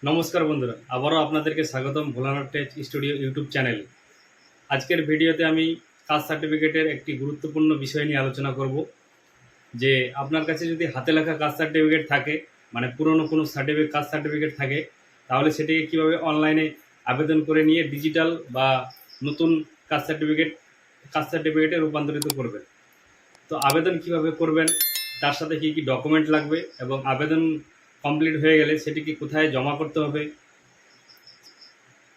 নমস্কার বন্ধুরা, আবারও আপনাদেরকে স্বাগতম ভোলানাথ টেক স্টুডিও ইউটিউব চ্যানেলে। আজকের ভিডিওতে আমি কাস্ট সার্টিফিকেটের একটি গুরুত্বপূর্ণ বিষয় নিয়ে আলোচনা করব। যে আপনার কাছে যদি হাতে লেখা কাস্ট সার্টিফিকেট থাকে, মানে পুরনো কোনো কাস্ট সার্টিফিকেট থাকে, তাহলে সেটিকে কীভাবে অনলাইনে আবেদন করে নিয়ে ডিজিটাল বা নতুন কাস্ট সার্টিফিকেটে রূপান্তরিত করবেন। তো আবেদন কিভাবে করবেন, তার সাথে কী কী ডকুমেন্ট লাগবে এবং আবেদন কমপ্লিট হয়ে গেলে সেটিকে কোথায় জমা করতে হবে,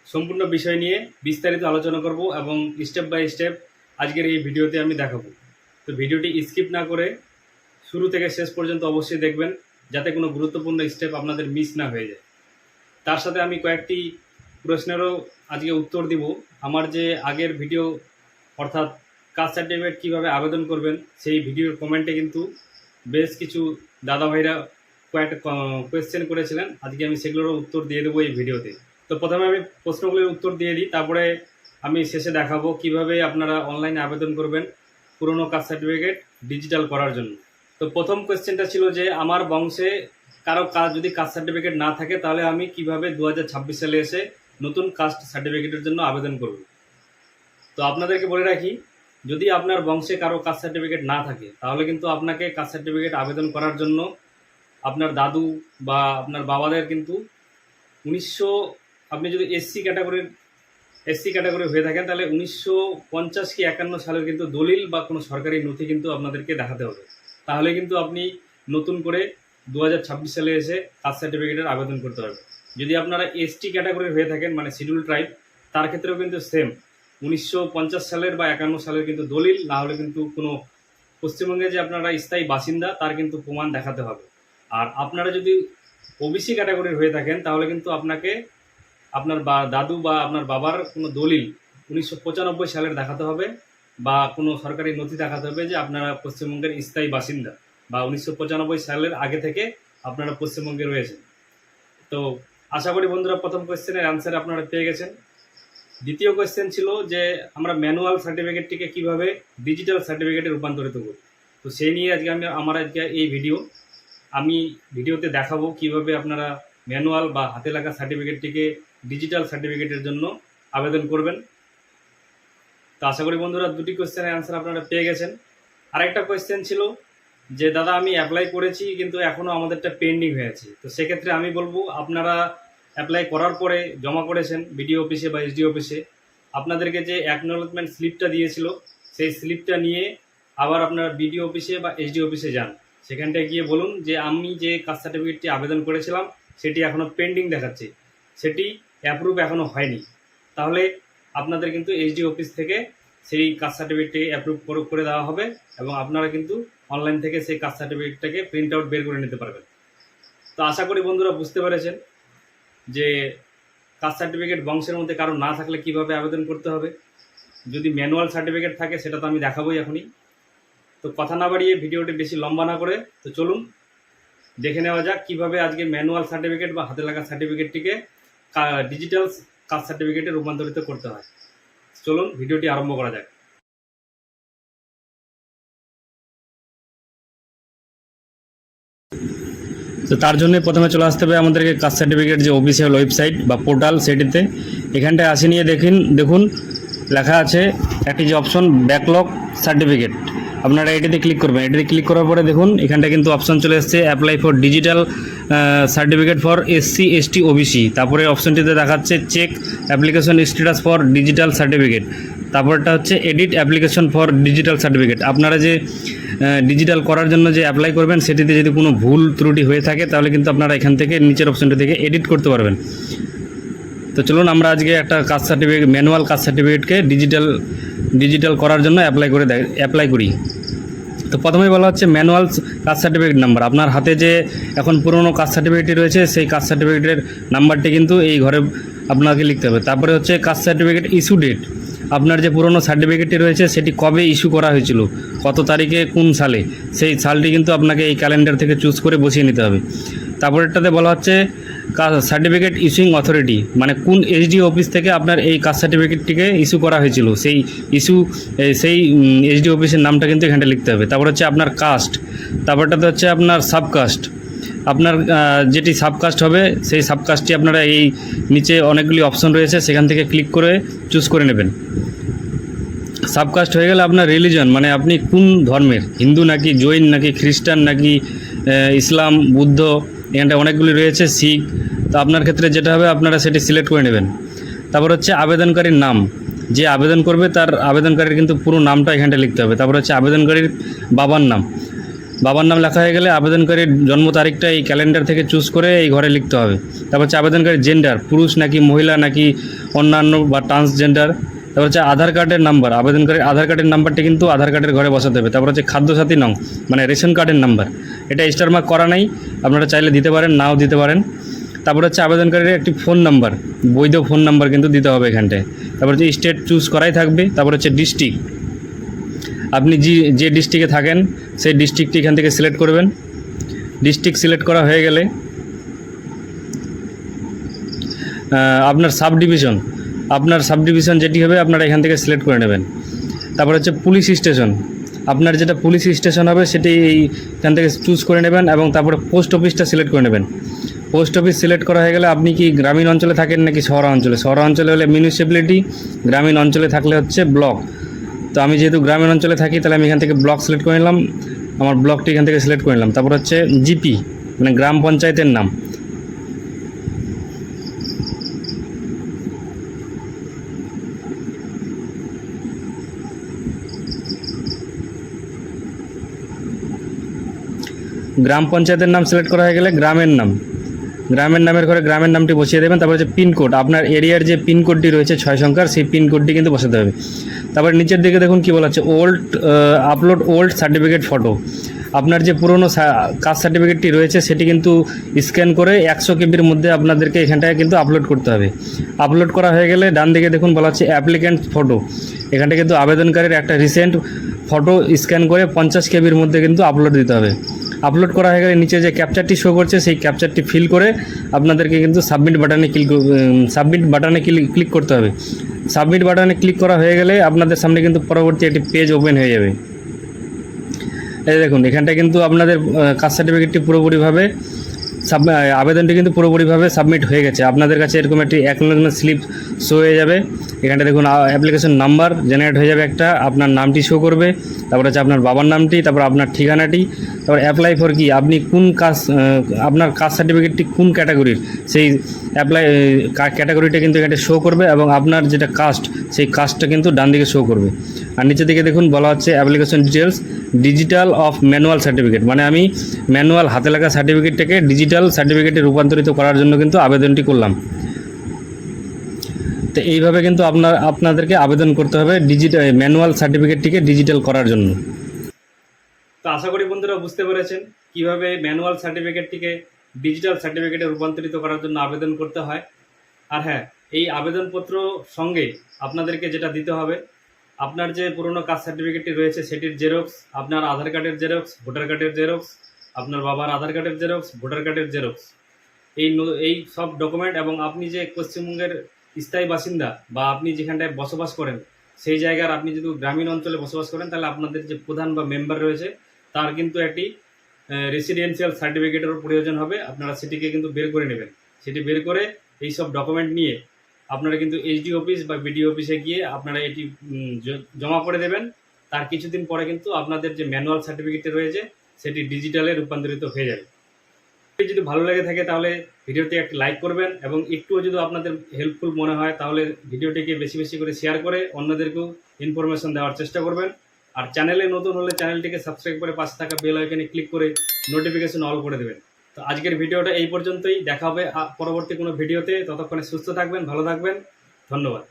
সম্পূর্ণ বিষয় নিয়ে বিস্তারিত আলোচনা করব এবং স্টেপ বাই স্টেপ আজকের এই ভিডিওতে আমি দেখাবো। তো ভিডিওটি স্কিপ না করে শুরু থেকে শেষ পর্যন্ত অবশ্যই দেখবেন, যাতে কোনো গুরুত্বপূর্ণ স্টেপ আপনাদের মিস না হয়ে যায়। তার সাথে আমি কয়েকটি প্রশ্নেরও আজকে উত্তর দিব। আমার যে আগের ভিডিও, অর্থাৎ কাস্ট সার্টিফিকেট কীভাবে আবেদন করবেন, সেই ভিডিওর কমেন্টে কিন্তু বেশ কিছু দাদা ভাইরা কয়েকটা কোয়েশ্চেন করেছিলেন। আজকে আমি সেগুলোরও উত্তর দিয়ে দেবো এই ভিডিওতে। তো প্রথমে আমি প্রশ্নগুলির উত্তর দিয়ে দিই, তারপরে আমি শেষে দেখাবো কিভাবে আপনারা অনলাইনে আবেদন করবেন পুরনো কাস্ট সার্টিফিকেট ডিজিটাল করার জন্য। তো প্রথম কোয়েশ্চেনটা ছিল যে আমার বংশে কারো যদি কাস্ট সার্টিফিকেট না থাকে, তাহলে আমি কিভাবে 2026 সালে এসে নতুন কাস্ট সার্টিফিকেটের জন্য আবেদন করব। তো আপনাদেরকে বলে রাখি, যদি আপনার বংশে কারো কাস্ট সার্টিফিকেট না থাকে, তাহলে কিন্তু আপনাকে কাস্ট সার্টিফিকেট আবেদন করার জন্য আপনার দাদু বা আপনার বাবাদের কিন্তু আপনি যদি এসসি ক্যাটাগরি হয়ে থাকেন, তাহলে 1950 কি 51 সালের কিন্তু দলিল বা কোনো সরকারি নথি কিন্তু আপনাদেরকে দেখাতে হবে। তাহলে কিন্তু আপনি নতুন করে 2026 সালে এসে কাস্ট সার্টিফিকেটের আবেদন করতে হবে। যদি আপনারা এসটি ক্যাটাগরি হয়ে থাকেন, মানে শিডিউল ট্রাইব, তার ক্ষেত্রেও কিন্তু সেম 1950 সালের বা 51 সালের কিন্তু দলিল, না হলে কিন্তু কোনো পশ্চিমবঙ্গে যে আপনারা স্থায়ী বাসিন্দা তার কিন্তু প্রমাণ দেখাতে হবে। আর আপনারা যদি ওবিসি ক্যাটাগরির হয়ে থাকেন, তাহলে কিন্তু আপনাকে আপনার দাদু বা আপনার বাবার কোনো দলিল 1995 সালের দেখাতে হবে, বা কোনো সরকারি নথি দেখাতে হবে যে আপনারা পশ্চিমবঙ্গের স্থায়ী বাসিন্দা, বা 1995 সালের আগে থেকে আপনারা পশ্চিমবঙ্গে রয়েছেন। তো আশা করি বন্ধুরা প্রথম কোয়েশ্চেনের অ্যান্সার আপনারা পেয়ে গেছেন। দ্বিতীয় কোয়েশ্চেন ছিল যে আমরা ম্যানুয়াল সার্টিফিকেটটিকে কিভাবে ডিজিটাল সার্টিফিকেটে রূপান্তরিত করি। তো সেই নিয়ে আজকে এই আমি ভিডিওতে দেখাবো কিভাবে আপনারা ম্যানুয়াল বা হাতে লেখা সার্টিফিকেটটিকে ডিজিটাল সার্টিফিকেটের জন্য আবেদন করবেন। তো আশা করি বন্ধুরা দুটি কোয়েশ্চেনের অ্যান্সার আপনারা পেয়ে গেছেন। আরেকটা কোয়েশ্চেন ছিল যে দাদা আমি অ্যাপ্লাই করেছি কিন্তু এখনও আমাদেরটা পেন্ডিং হয়ে আছে। তো সেক্ষেত্রে আমি বলবো, আপনারা অ্যাপ্লাই করার পরে জমা করেছেন বিডিও অফিসে বা এসডি অফিসে, আপনাদেরকে যে অ্যাকনোলেজমেন্ট স্লিপটা দিয়েছিল, সেই স্লিপটা নিয়ে আবার আপনার বিডিও অফিসে বা এসডি অফিসে যান। সেখানটায় গিয়ে বলুন যে আমি যে কাস্ট সার্টিফিকেটটি আবেদন করেছিলাম সেটি এখনও পেন্ডিং দেখাচ্ছে, সেটি অ্যাপ্রুভ এখনও হয়নি। তাহলে আপনাদের কিন্তু এসডি অফিস থেকে সেই কাস্ট সার্টিফিকেটটি অ্যাপ্রুভ করে দেওয়া হবে এবং আপনারা কিন্তু অনলাইন থেকে সেই কাস্ট সার্টিফিকেটটাকে প্রিন্ট আউট বের করে নিতে পারবেন। তো আশা করি বন্ধুরা বুঝতে পেরেছেন যে কাস্ট সার্টিফিকেট বংশের মধ্যে কারো না থাকলে কিভাবে আবেদন করতে হবে। যদি ম্যানুয়াল সার্টিফিকেট থাকে সেটা তো আমি দেখাবোই এখনই। তো কথা না বাড়িয়ে ভিডিওটি বেশি লম্বা না করে তো চলুন দেখে নেওয়া যাক কিভাবে আজকে ম্যানুয়াল সার্টিফিকেট বা হাতে লেখা সার্টিফিকেটটিকে ডিজিটাল কাস্ট সার্টিফিকেটে রূপান্তরিত করতে হয়। চলুন ভিডিওটি আরম্ভ করা যাক। তো তার জন্য প্রথমে চলে আসতে হবে আমাদেরকে কাস্ট সার্টিফিকেট যে অফিসিয়াল ওয়েবসাইট বা পোর্টাল, সেটিতে এখানটায় আসে নিয়ে দেখুন লেখা আছে একটি যে অপশন ব্যাকলগ সার্টিফিকেট, আপনারা এটিতে ক্লিক করবেন। এটিতে ক্লিক করার পরে দেখুন এখানটা কিন্তু অপশন চলে এসছে apply for digital certificate for SC ST OBC. তারপরে অপশনটিতে দেখাচ্ছে check application status for digital certificate. তারপরটা হচ্ছে edit application for digital certificate. আপনারা যে ডিজিটাল করার জন্য যে অ্যাপ্লাই করবেন, সেটিতে যদি কোনো ভুল ত্রুটি হয়ে থাকে তাহলে কিন্তু আপনারা এখান থেকে নিচের অপশনটি থেকে এডিট করতে পারবেন। তো চলুন আমরা আজকে একটা কাস্ট সার্টিফিকেট, ম্যানুয়াল কাস্ট সার্টিফিকেটকে ডিজিটাল করার জন্য অ্যাপ্লাই করি। তো প্রথমেই বলা হচ্ছে ম্যানুয়াল কাস্ট সার্টিফিকেট নাম্বার। আপনার হাতে যে এখন পুরনো কাস্ট সার্টিফিকেটটি রয়েছে, সেই কাস্ট সার্টিফিকেটের নাম্বারটি কিন্তু এই ঘরে আপনাকে লিখতে হবে। তারপরে হচ্ছে কাস্ট সার্টিফিকেট ইস্যু ডেট, আপনার যে পুরনো সার্টিফিকেটটি রয়েছে সেটি কবে ইস্যু করা হয়েছিল, কত তারিখে কোন সালে, সেই সালটি কিন্তু আপনাকে এই ক্যালেন্ডার থেকে চুজ করে বসিয়ে নিতে হবে। তারপরেরটাতে বলা হচ্ছে সার্টিফিকেট ইস্যুইং অথরিটি, মানে কোন এসডি অফিস থেকে আপনার এই কাস্ট সার্টিফিকেটটিকে ইস্যু করা হয়েছিল, সেই এসডি অফিসের নামটা কিন্তু এখানটা লিখতে হবে। তারপর হচ্ছে আপনার কাস্ট, তারপরটাতে হচ্ছে আপনার সাবকাস্ট, আপনার যেটি সাবকাস্ট হবে সেই সাবকাস্টটি আপনারা এই নিচে অনেকগুলি অপশন রয়েছে, সেখান থেকে ক্লিক করে চুজ করে নেবেন। সাবকাস্ট হয়ে গেলে আপনার রিলিজন, মানে আপনি কোন ধর্মের, হিন্দু নাকি জৈন নাকি খ্রিস্টান নাকি ইসলাম, বুদ্ধ, এখানটা অনেকগুলি রয়েছে, শিখ। তো আপনার ক্ষেত্রে যেটা হবে আপনারা সেটি সিলেক্ট করে নেবেন। তারপর হচ্ছে আবেদনকারীর নাম, যে আবেদন করবে তার আবেদনকারীর কিন্তু পুরো নামটা এখানটা লিখতে হবে। তারপর হচ্ছে আবেদনকারীর বাবার নাম, বাবার নাম লেখা হয়ে গেলে আবেদনকারীর জন্ম তারিখটা এই ক্যালেন্ডার থেকে চুজ করে এই ঘরে লিখতে হবে। তারপর হচ্ছে আবেদনকারীর জেন্ডার, পুরুষ নাকি মহিলা নাকি অন্যান্য বা ট্রান্সজেন্ডার। তারপর হচ্ছে আধার কার্ডের নাম্বার, আবেদনকারীর আধার কার্ডের নাম্বারটি কিন্তু আধার কার্ডের ঘরে বসাতে হবে। তারপর হচ্ছে খাদ্যসাথী নং, মানে রেশন কার্ডের নাম্বার, এটা স্টার মার্ক করা নাই, আপনারা চাইলে দিতে পারেন, নাও দিতে পারেন। তারপর হচ্ছে আবেদনকারীর একটি ফোন নাম্বার, বৈধ ফোন নাম্বার কিন্তু দিতে হবে এখানটায়। তারপর হচ্ছে স্টেট চুজ করাই থাকবে। তারপর হচ্ছে ডিস্ট্রিক্ট, আপনি যে ডিস্ট্রিক্টে থাকেন সেই ডিস্ট্রিক্টটি এখান থেকে সিলেক্ট করবেন। ডিস্ট্রিক্ট সিলেক্ট করা হয়ে গেলে আপনার সাব ডিভিশন যেটি হবে আপনারা এখান থেকে সিলেক্ট করে নেবেন। তারপর হচ্ছে পুলিশ স্টেশন, আপনার যেটা পুলিশ স্টেশন হবে সেটি এখান থেকে চুজ করে নেবেন এবং তারপরে পোস্ট অফিসটা সিলেক্ট করে নেবেন। পোস্ট অফিস সিলেক্ট করা হয়ে গেলে আপনি কি গ্রামীণ অঞ্চলে থাকেন নাকি শহরাঞ্চলে, শহরাঞ্চলে হলে মিউনিসিপ্যালিটি, গ্রামীণ অঞ্চলে থাকলে হচ্ছে ব্লক। তো আমি যেহেতু গ্রামীণ অঞ্চলে থাকি তাহলে আমি এখান থেকে ব্লক সিলেক্ট করে নিলাম, আমার ব্লকটি এখান থেকে সিলেক্ট করে নিলাম। তারপর হচ্ছে জিপি, মানে গ্রাম পঞ্চায়েতের নাম। গ্রাম পঞ্চায়েতের নাম সিলেক্ট করা হয়ে গেলে গ্রামের নামের ঘরে গ্রামের নামটি বসিয়ে দেবেন। তারপর হচ্ছে পিনকোড, আপনার এরিয়ার যে পিনকোডটি রয়েছে 6 সংখ্যার, সেই পিনকোডটি কিন্তু বসাতে হবে। তারপর নিচের দিকে দেখুন কি বলা হচ্ছে, আপলোড ওল্ড সার্টিফিকেট ফটো, আপনার যে পুরনো কাস্ট সার্টিফিকেটটি রয়েছে সেটি কিন্তু স্ক্যান করে 100 কেবির মধ্যে আপনাদেরকে এখানটায় কিন্তু আপলোড করতে হবে। আপলোড করা হয়ে গেলে ডান দিকে দেখুন বলা হচ্ছে অ্যাপ্লিক্যান্ট ফটো, এখানটা কিন্তু আবেদনকারীর একটা রিসেন্ট ফটো স্ক্যান করে 50 কেবির মধ্যে কিন্তু আপলোড দিতে হবে। আপলোড করা হয়ে গেলে নিচে যে ক্যাপচারটি শো করছে সেই ক্যাপচারটি ফিল করে আপনাদেরকে কিন্তু সাবমিট বাটনে ক্লিক করতে হবে। সাবমিট বাটনে ক্লিক করা হয়ে গেলে আপনাদের সামনে কিন্তু পরবর্তী একটি পেজ ওপেন হয়ে যাবে। এই দেখুন এখানটা কিন্তু আপনাদের কাস্ট সার্টিফিকেটটি পুরোপুরিভাবে আবেদনটি কিন্তু পুরোপুরিভাবে সাবমিট হয়ে গেছে। আপনাদের কাছে এরকম একটি অ্যাকনোলেজমেন্ট স্লিপ শো হয়ে যাবে। এখানটা দেখুন অ্যাপ্লিকেশন নাম্বার জেনারেট হয়ে যাবে একটা, আপনার নামটি শো করবে, তারপর হচ্ছে আপনার বাবার নামটি, তারপর আপনার ঠিকানাটি, তারপর অ্যাপ্লাই ফর কি, আপনি কোন আপনার কাস্ট সার্টিফিকেটটি কোন ক্যাটাগরির, সেই ক্যাটাগরিটা কিন্তু এখানে শো করবে এবং আপনার যেটা কাস্ট সেই কাস্টটা কিন্তু ডান দিকে শো করবে। আর নিচের দিকে দেখুন বলা হচ্ছে application details digital of manual certificate, মানে আমি ম্যানুয়াল হাতে লেখা সার্টিফিকেটটাকে ডিজিটাল সার্টিফিকেটে রূপান্তরিত করার জন্য কিন্তু আবেদনটি করলাম। তো এইভাবে কিন্তু আপনাদেরকে আবেদন করতে হবে ম্যানুয়াল সার্টিফিকেটটিকে ডিজিটাল করার জন্য। তো আশা করি বন্ধুরা বুঝতে পেরেছেন কিভাবে ম্যানুয়াল সার্টিফিকেটটিকে ডিজিটাল সার্টিফিকেটে রূপান্তরিত করার জন্য আবেদন করতে হয়। আর হ্যাঁ, এই আবেদনপত্র সঙ্গে আপনাদেরকে যেটা দিতে হবে, আপনার যে পুরনো কাস্ট সার্টিফিকেটটি রয়েছে সেটির জেরক্স, আপনার আধার কার্ডের জেরক্স, ভোটার কার্ডের জেরক্স, আপনার বাবার আধার কার্ডের জেরক্স, ভোটার কার্ডের জেরক্স, এই সব ডকুমেন্ট, এবং আপনি যে পশ্চিমবঙ্গের স্থায়ী বাসিন্দা বা আপনি যেখানটায় বসবাস করেন সেই জায়গার, আপনি যদি গ্রামীণ অঞ্চলে বসবাস করেন তাহলে আপনাদের যে প্রধান বা মেম্বার রয়েছে তার কিন্তু একটি রেসিডেন্সিয়াল সার্টিফিকেটেরও প্রয়োজন হবে। আপনারা সেটিকে কিন্তু বের করে নেবেন। সেটি বের করে এই সব ডকুমেন্ট নিয়ে আপনারা কিন্তু এসডি অফিস বা বিডিও অফিসে গিয়ে আপনারা এটি জমা করে দেবেন। তার কিছুদিন পরে কিন্তু আপনাদের যে ম্যানুয়াল সার্টিফিকেটটি রয়েছে সেটি ডিজিটালে রূপান্তরিত হয়ে যাবে। যদি ভালো লেগে থাকে তাহলে ভিডিওটি একটি লাইক করবেন এবং একটুও যদি আপনাদের হেল্পফুল মনে হয় তাহলে ভিডিওটিকে বেশি বেশি করে শেয়ার করে অন্যদেরকেও ইনফরমেশন দেওয়ার চেষ্টা করবেন। আর চ্যানেলে নতুন হলে চ্যানেলটিকে সাবস্ক্রাইব করে পাশে থাকা বেল আইকনে ক্লিক করে নোটিফিকেশন অল করে দেবেন। তো আজকের ভিডিওটা এই পর্যন্তই, দেখা হবে পরবর্তী কোনো ভিডিওতে। ততক্ষণে সুস্থ থাকবেন, ভালো থাকবেন, ধন্যবাদ।